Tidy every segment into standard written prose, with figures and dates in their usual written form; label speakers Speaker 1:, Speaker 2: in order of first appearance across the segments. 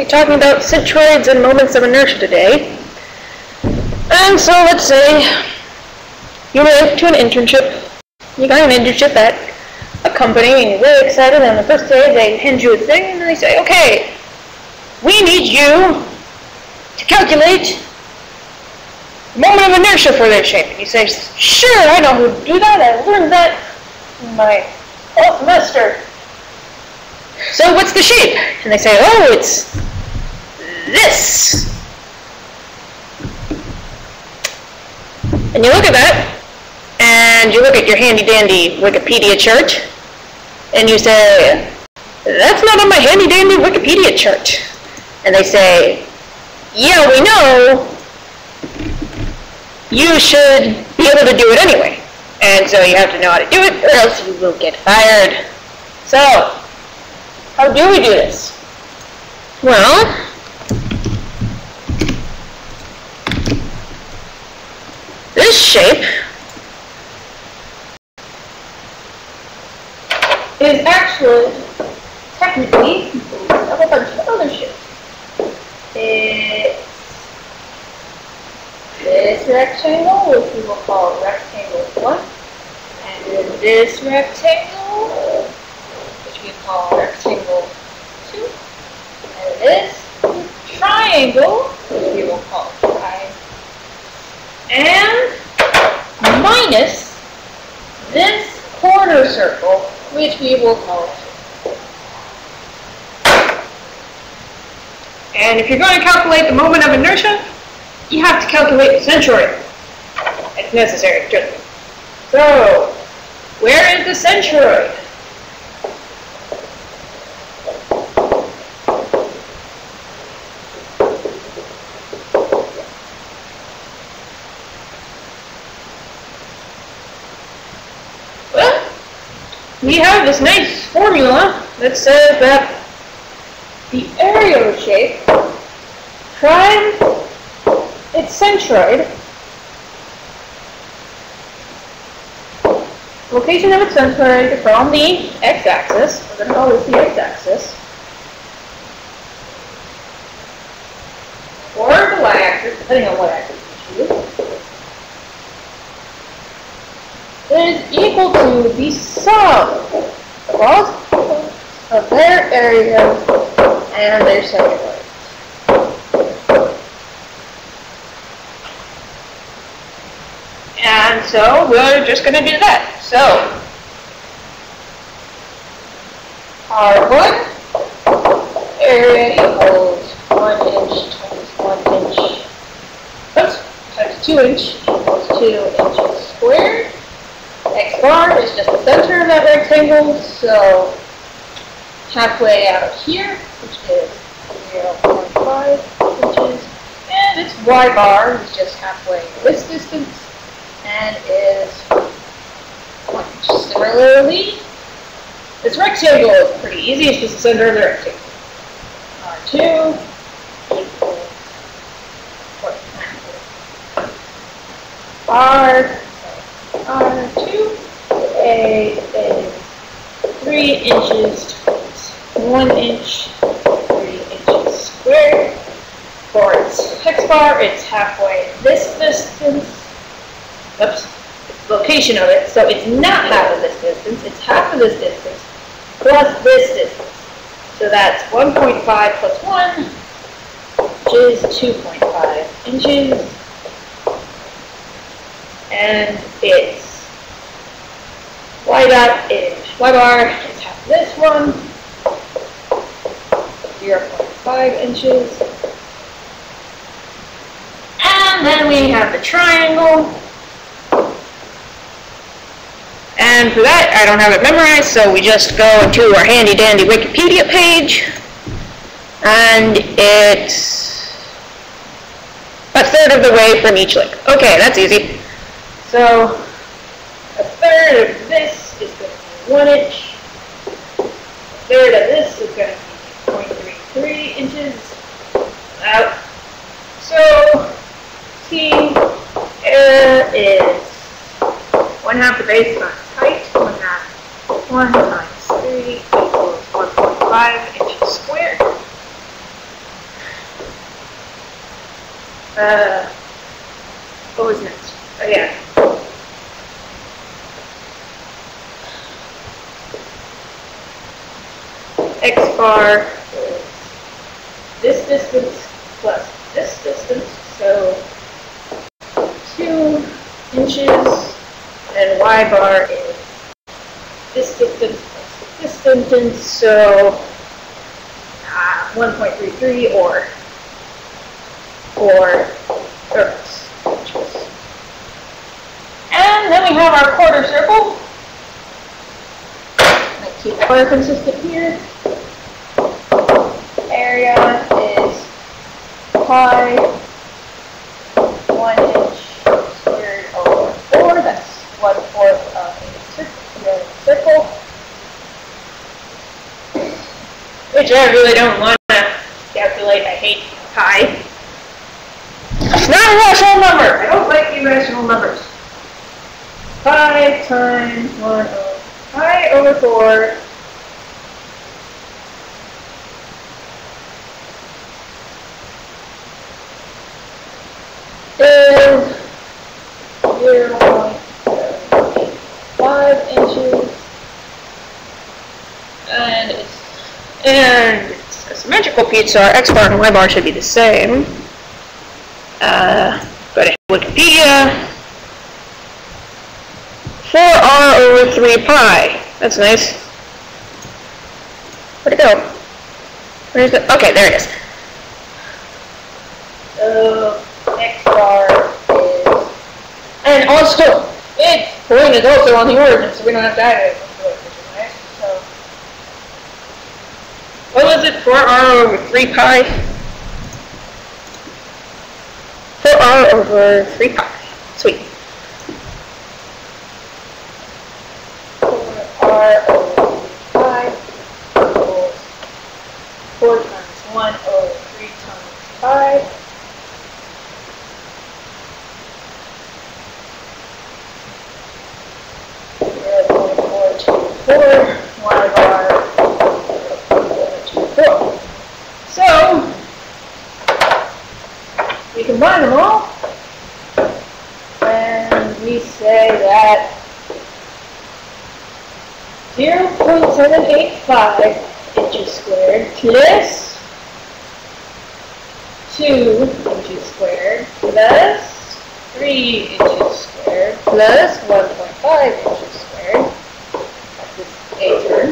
Speaker 1: be talking about centroids and moments of inertia today. And so let's say you went to an internship. You got an internship at a company and you're really excited, and on the first day they hand you a thing and they say, okay, we need you to calculate the moment of inertia for this shape. And you say, sure, I know how to do that. I learned that in my whole semester. So what's the shape? And they say, oh, it's this. And you look at that, and you look at your handy-dandy Wikipedia chart, and you say, that's not on my handy-dandy Wikipedia chart. And they say, yeah, we know. You should be able to do it anyway. And so you have to know how to do it, or else you will get fired. So, how do we do this? Well, this shape is actually technically a whole bunch of other shapes. It's this rectangle, which we will call rectangle 1, and this rectangle, which we call rectangle 2, and this triangle, which we will call triangle, and minus this quarter circle, which we will call circle. And if you're going to calculate the moment of inertia, you have to calculate the centroid. It's necessary, trust me. So, where is the centroid? Well, we have this nice formula that says that the area of a shape prime its centroid, location of its centroid from the x-axis, we're going to call this the x-axis, or the y-axis, depending on what axis you choose, is equal to the sum of their area and their centroid. And so we're just going to do that. So, R1 area equals 1 inch times 1 inch, oops, times 2 inch equals 2 inches squared. X bar is just the center of that rectangle, so halfway out here, which is 0.5 inches, and its Y bar is just halfway this distance, and is 1 inch. Similarly, this rectangle is pretty easy. It's just the center of the rectangle. R2 equals R2 is 3 inches times 1 inch, 3 inches squared. For its X bar, it's halfway this distance. Oops, it's the location of it, so it's not half of this distance, it's half of this distance plus this distance. So that's 1.5 plus 1, which is 2.5 inches. And its Y bar is half of this one, 0.5 inches. And then we have the triangle. And for that, I don't have it memorized, so we just go to our handy-dandy Wikipedia page, and it's a third of the way from each link. Okay, that's easy. So, a third of this is going to be 1 inch, a third of this is going to be 0.33 inches out. So, T is 1/2 the base times height, 1 times 3 equals 1.5 inches squared. what was next? Oh yeah. X bar is this distance plus this distance, so 2 inches, and Y bar is this distance plus this distance, so 1.33 or 4/3 inches. And then we have our quarter circle. I keep the color consistent here. Area is pi 1 inch squared over 4. That's 1/4 of a circle. Which I really don't want to calculate. I hate pi. It's not a rational number. I don't like irrational numbers. Pi times 1 over pi over 4 is 0.75 inches, and it's a symmetrical piece, so our X bar and Y bar should be the same. Go to Wikipedia. 4r over 3 pi. That's nice. Where'd it go? Where's it? Okay, there it is. So X bar is, and also its point is also on the origin, so we don't have to add it to it, which is nice. So what was it? 4r over 3 pi. 4r over 3 pi. Sweet. 4r over 3 pi equals 4 times 1 over 3 times pi. Y bar 0.424. So we combine them all, and we say that 0.785 inches squared plus 2 inches squared plus 3 inches squared plus 1.5 inches squared. A turn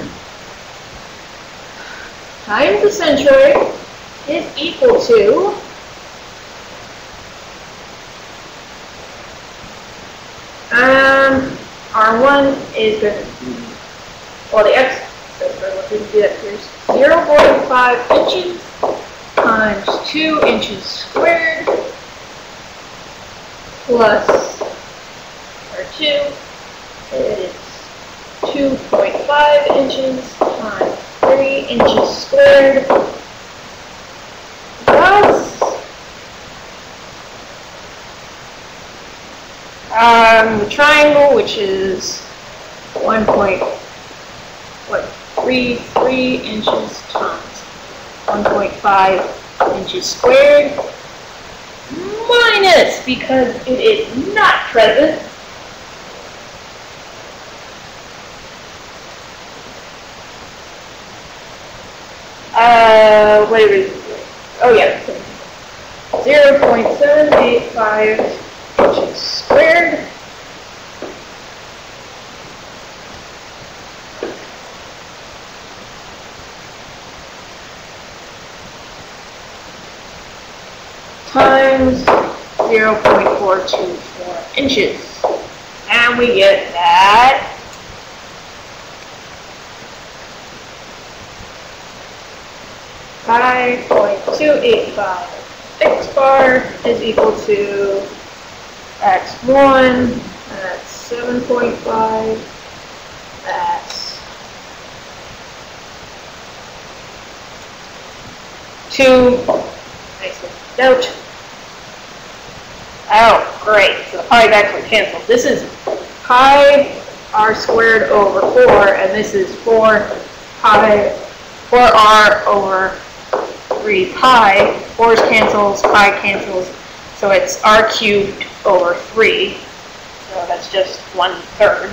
Speaker 1: times the centroid is equal to R1 is going to be, well, the X, so we're looking to do that first, 0.5 inches times 2 inches squared plus R2 is 2.5 inches times 3 inches squared plus the triangle, which is 1.33 inches times 1.5 inches squared minus, because it is not present, what is it? Oh yeah, 0.785 inches squared times 0.424 inches, and we get that 5.285 X bar is equal to X1, that's 7.5, that's 2, nice note. Oh, great, so the pi's actually canceled. This is pi r squared over 4, and this is 4r over 3 pi. 4's cancels, pi cancels, So it's r cubed over 3. So that's just 1/3.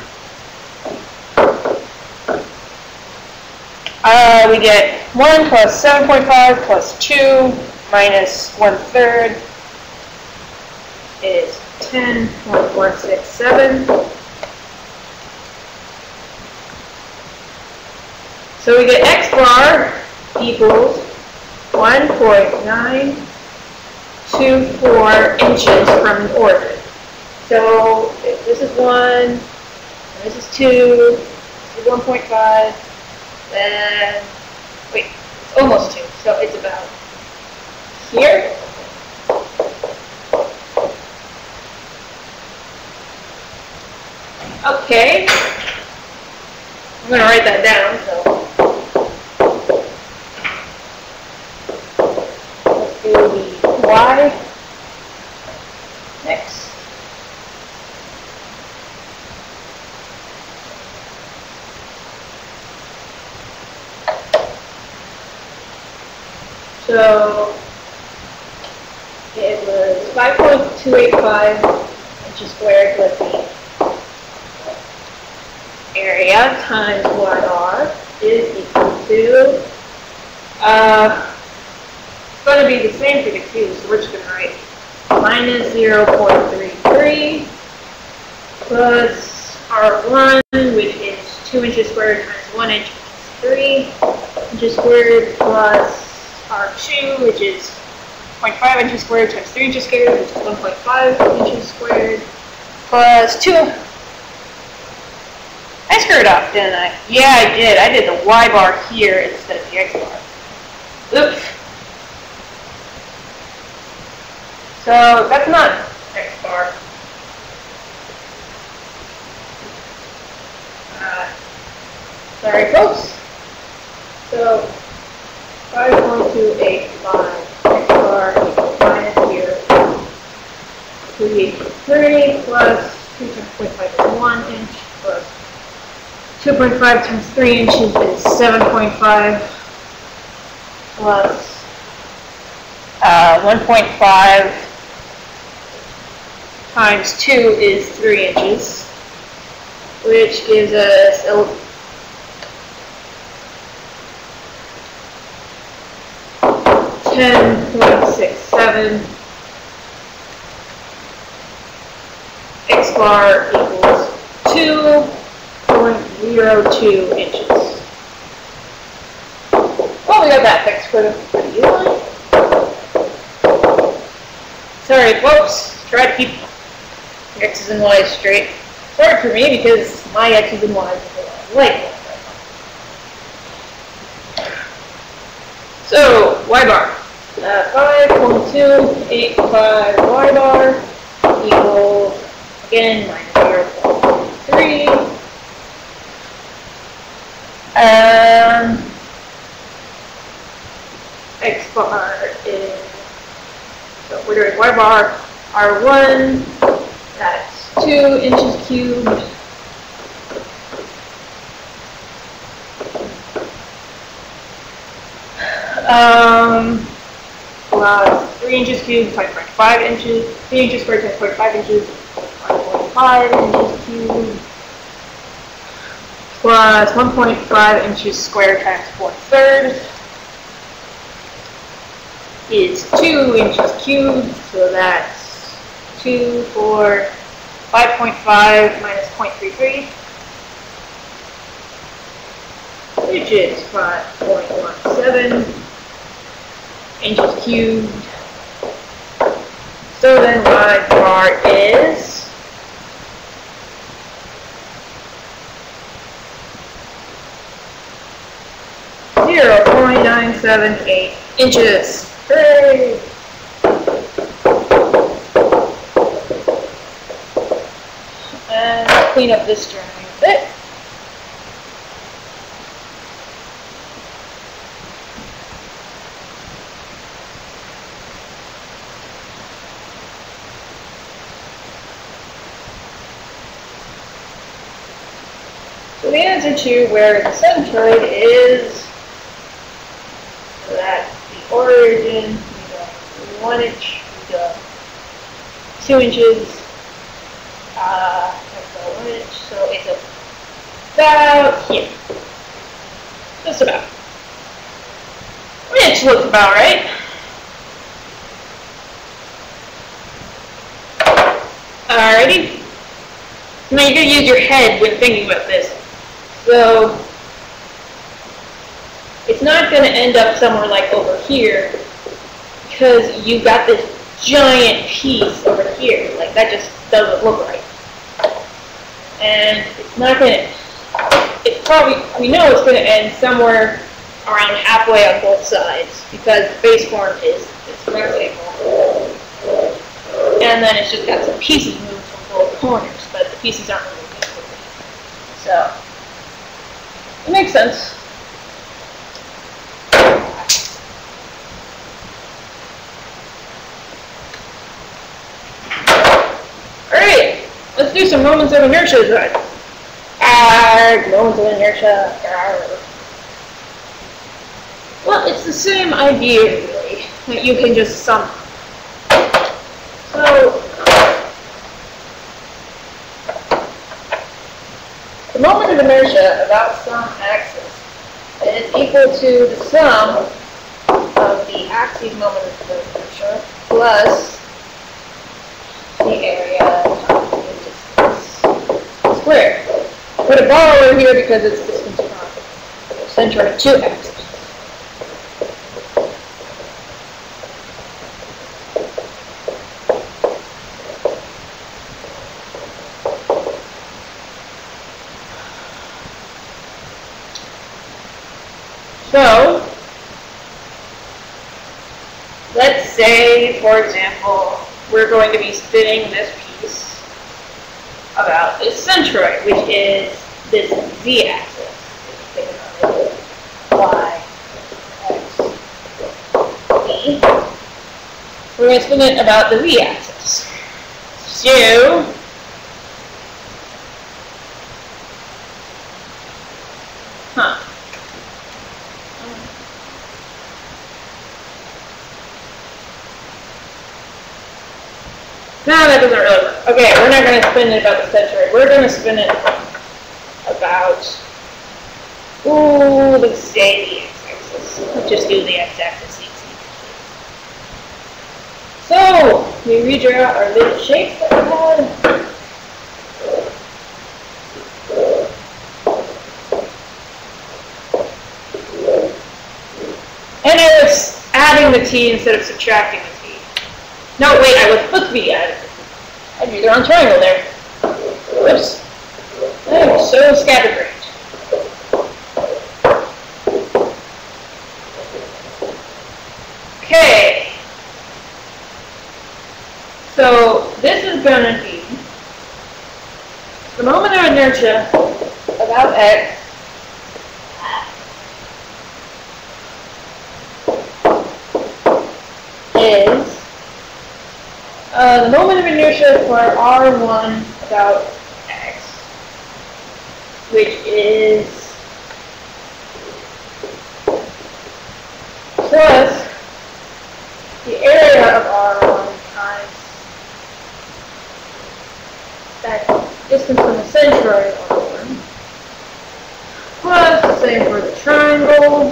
Speaker 1: We get 1 plus 7.5 plus 2 minus 1/3 is 10.167. So we get x bar equals 1.924 inches from the origin. So if this is 1, and this is 2, this is 1.5, then, wait, it's almost 2, so it's about here. Okay, I'm going to write that down, so let's do the y next. So it was 5.285 inches squared with the area times yr is equal to, it's going to be the same for the q, so we're just going to write minus 0.33 plus r1, which is 2 inches squared times 1 inch is 3 inches squared, plus r2, which is 0.5 inches squared times 3 inches squared, which is 1.5 inches squared, plus 2. I screwed up, didn't I? Yeah, I did. I did the y bar here instead of the x bar. Oops. So that's not x bar. Sorry, folks. So 5.285 x bar equals minus 0.3 plus 2.5 is 1 inch plus 2.5 times 3 inches is 7.5 plus 1.5 times 2 is 3 inches, which gives us 10.67 x bar equals 2.02 inches. Well, we got that fixed pretty easily. Sorry, folks. Try to keep x's and y's straight. It's hard for me because my x's and y's are like that. So, y bar. 5.285 y bar equals, again, minus 0.3. X bar is, so we're doing y bar, R1, that's 2 inches cubed. Plus 3 inches cubed, 5.5 inches, 3 inches squared times 0.5 inches, 1.5 inches cubed, plus 1.5 inches squared times 1/3 is 2 inches cubed, so that's 2, 4, 5.5 minus 0.33, which is 5.17 inches cubed. So then y bar is 0.978 inches. Hooray! And I'll clean up this drawing a bit. So the answer to where the centroid is, so that the origin, we got 1 inch, we got 2 inches. So it's about here. Just about. Which looks about right. Alrighty. Now you're going to use your head when thinking about this. So it's not going to end up somewhere like over here because you've got this giant piece over here. Like that just doesn't look right. And it's not going to, it's probably, we know it's going to end somewhere around halfway on both sides because the base form is this rectangle. And then it's just got some pieces moved from both corners, but the pieces aren't moving equally. So, it makes sense. Alright, let's do some moments of inertia then. Moments of inertia. Well, it's the same idea, really, that you can just sum. So, the moment of inertia about some axis is equal to the sum of the axis moment of inertia plus the area times the distance squared. Put a bar over here because it's distance from the center of 2 axes. So, let's say, for example, we're going to be spinning this piece about this centroid, which is this z-axis. Y, x, z. We're going to spin it about the z-axis. So, no, that doesn't really work. Okay, we're not going to spin it about the centroid. We're going to spin it about, let's say the x-axis. Let's just do the x-axis. So, we redraw our little shapes that we had. And I was adding the t instead of subtracting the t. No, wait, I would put the added. I drew the wrong triangle there. Whoops. I am so scatterbrained. Okay. So, this is going to be the moment of inertia about x is the moment of inertia for R1 about x, which is plus the area of R1 times that distance from the centroid R1, plus the same for the triangle.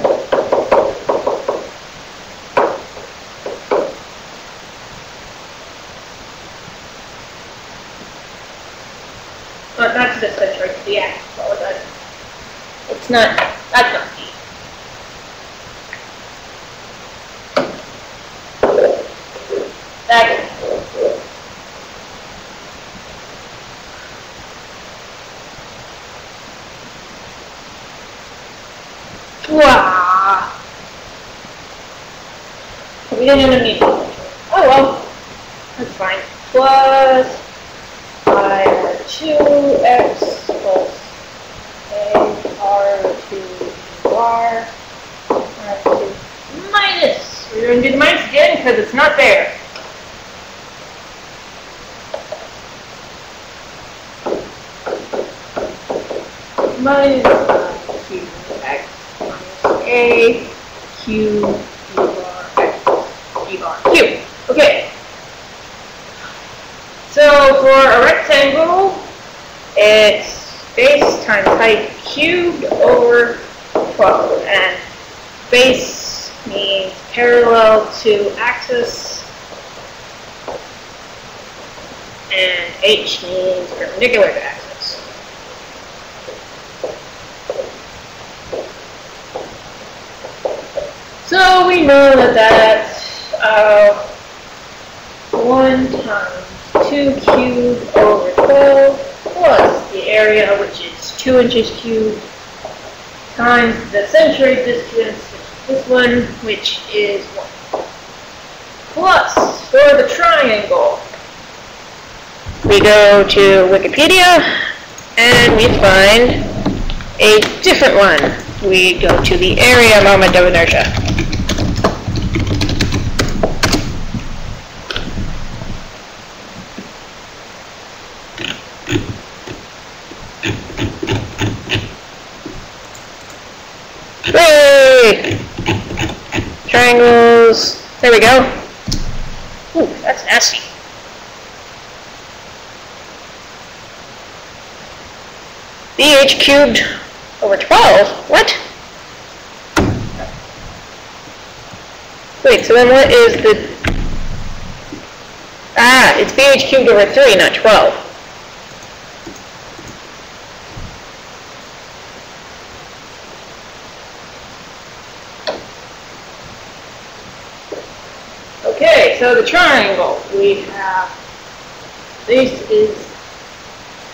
Speaker 1: Not to the centroid, to the axis, all of that. It's not, that's not D. That is. Wow. We didn't even need to. Oh well, that's fine. Plus 2x plus a r2 r r2 minus. We're going to do the minus again because it's not there. Minus 2x minus a q d bar x d bar q. Okay. So, this is going to be the moment of inertia about x, which is times height cubed over 12. And base means parallel to axis. And h means perpendicular to axis. So we know that that's 1 times 2 cubed over 12 plus the area, which is 2 inches cubed, times the centroid distance, this one, which is 1. Plus, for the triangle, we go to Wikipedia and we find a different one. We go to the area moment of inertia. Hooray! Triangles. There we go. Ooh, that's nasty. BH cubed over 12? What? Wait, so then what is the... Ah, it's BH cubed over 3, not 12. Okay, so the triangle, we have, this is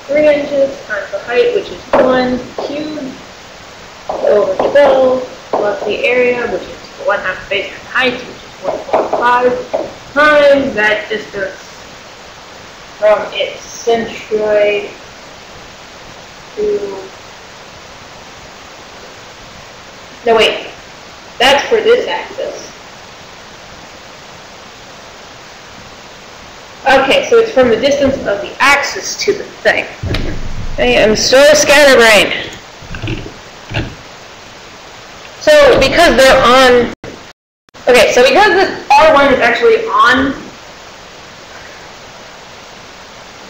Speaker 1: 3 inches times the height, which is 1 cubed over 12, plus the area, which is 1/2 base times height, which is 1.5, times that distance from its centroid to... No, wait. That's for this axis. Okay, so it's from the distance of the axis to the thing. I am so scatterbrained. So because they're on... Okay, so because this R1 is actually on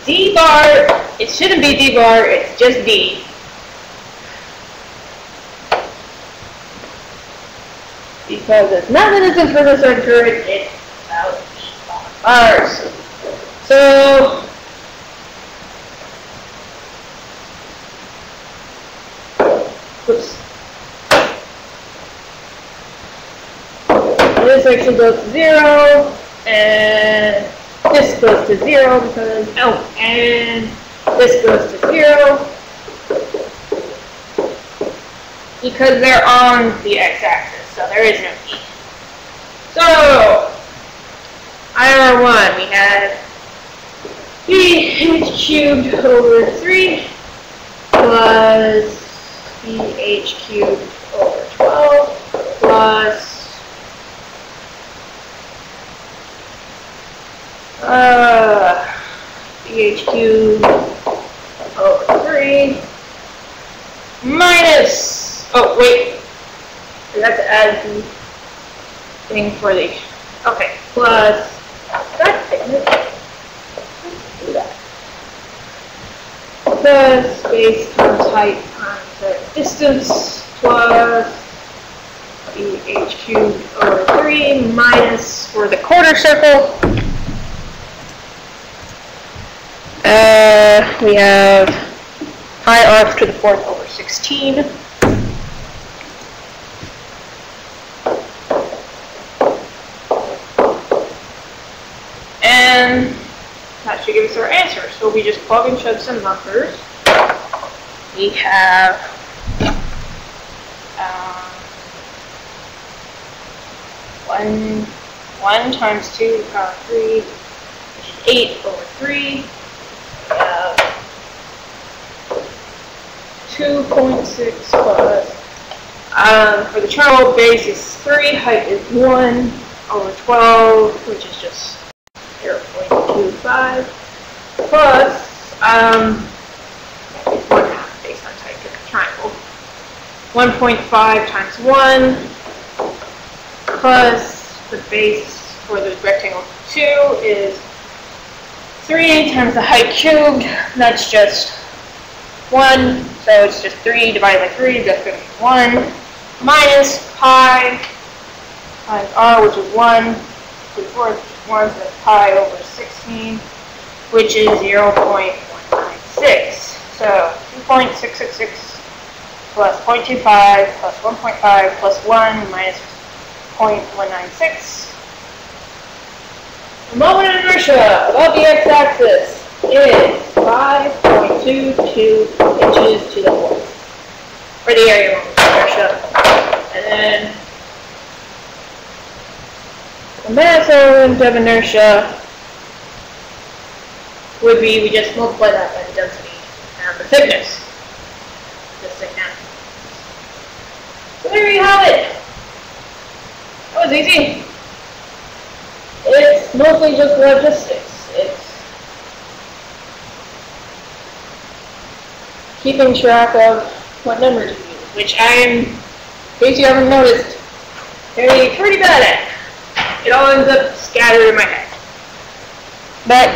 Speaker 1: D bar, it shouldn't be D bar, it's just D. Because it's not the distance for the centroid, it's about D bars. So, whoops. This actually goes to 0, and this goes to 0 because, oh, and this goes to 0 because they're on the x-axis, so there is no E. So, IR1, we had BH cubed over 3 plus BH cubed over 12 plus BH cubed over 3 minus, oh wait, I have to add the thing for the, okay, plus, plus base times height times the distance plus BH cubed over 3 minus for the quarter circle. We have pi r to the 4th over 16. And that should give us our answer. So we just plug and chug some numbers. We have 1 times 2 to the power 3, which is 8 over 3. We have 2.6 plus, for the triangle, base is 3, height is 1 over 12, which is just 0.25, plus, it's 1/2 base times height for the triangle. 1.5 times 1, plus the base for the rectangle 2 is 3 times the height cubed, that's just 1, so So it's just 3 divided by 3, that's going to be 1, minus pi times r, which is 1, to the fourth, which is 1, so that's pi over 16, which is 0.196. So 2.666 plus 0.25 plus 1.5 plus 1 minus 0.196. The moment of inertia above the x-axis is 5.22 inches to the fourth for the area moment of inertia. And then the mass element of inertia would be, we just multiply that by the density and the thickness. This thing now. So there you have it. That was easy. It's mostly just logistics. It's keeping track of what numbers you use, which I'm, in case you haven't noticed, pretty bad at. It all ends up scattered in my head. But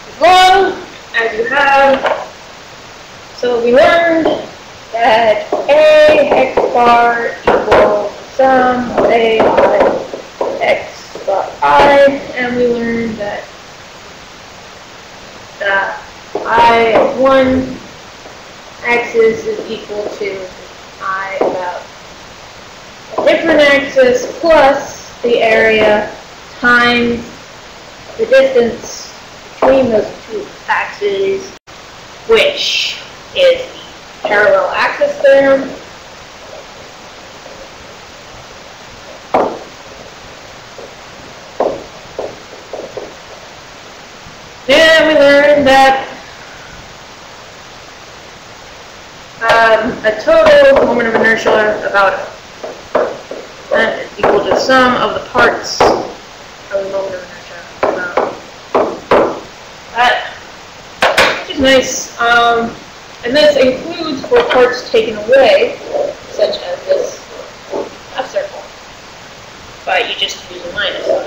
Speaker 1: as long as you have, so we learned that A x bar equals the sum of A by x bar I, and we learned that I of one axis is equal to I about a different axis plus the area times the distance between those two axes, which is the parallel axis theorem. Then we learned that a total moment of inertia about that is equal to the sum of the parts of the moment of inertia. Which is nice. And this includes for parts taken away, such as this half circle. But you just use a minus sign.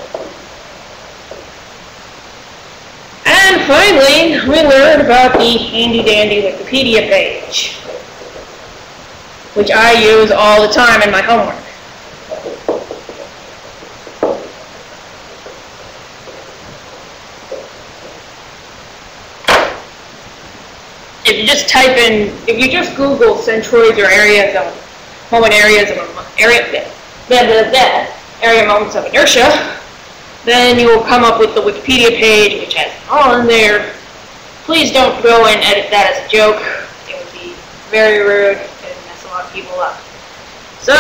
Speaker 1: And finally, we learned about the handy-dandy Wikipedia page, which I use all the time in my homework. If you just type in, if you just Google centroids or areas of moment areas of area moments of inertia, then you will come up with the Wikipedia page, which has it all in there. Please don't go and edit that as a joke. It would be very rude and mess a lot of people up. So,